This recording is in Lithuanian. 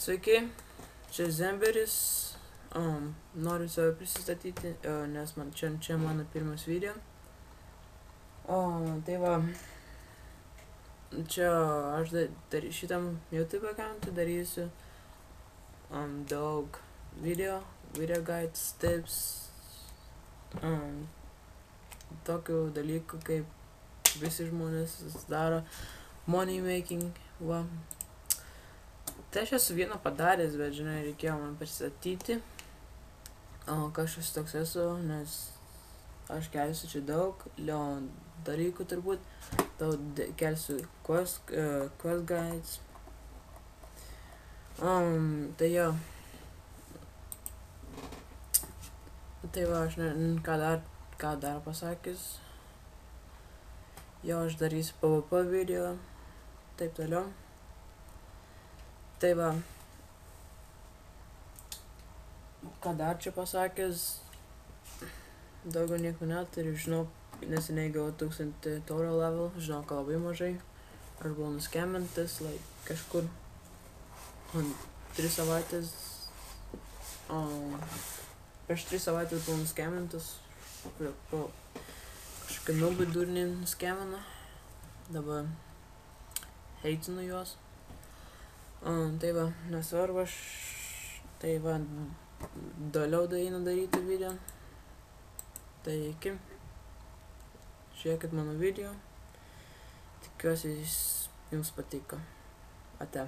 Sveiki, čia Zemberis. Noriu save prisistatyti, nes čia mano pirmas video. Tai va, čia aš šitam YouTube account'ui darysiu daug video guides, tips, tokių dalykų, kaip visi žmonės daro, money making, va. Tai aš esu vieną padaręs, bet žinai, reikėjo man pristatyti, kas aš toks esu, nes aš kelsiu čia daug dalykų turbūt, kelsiu quest guides, tai jo, tai va, aš ką dar pasakius, jo, aš darysiu PvP video, taip toliau. Tai va, ką dar čia pasakęs, daugiau nieko neturiu, žinau, neseniai gavau 1000 tauro level, žinau, kad labai mažai, aš buvau nuskemintas, kažkur 3 savaitės, prieš 3 savaitės buvau nuskemintas, kažkokį nubį durnį nuskemino, dabar heitinu juos. Tai va, nesvarbu, aš tai va, toliau einu daryti video, tai iki, žiūrėkit mano video, tikiuosi jums patiko, ate.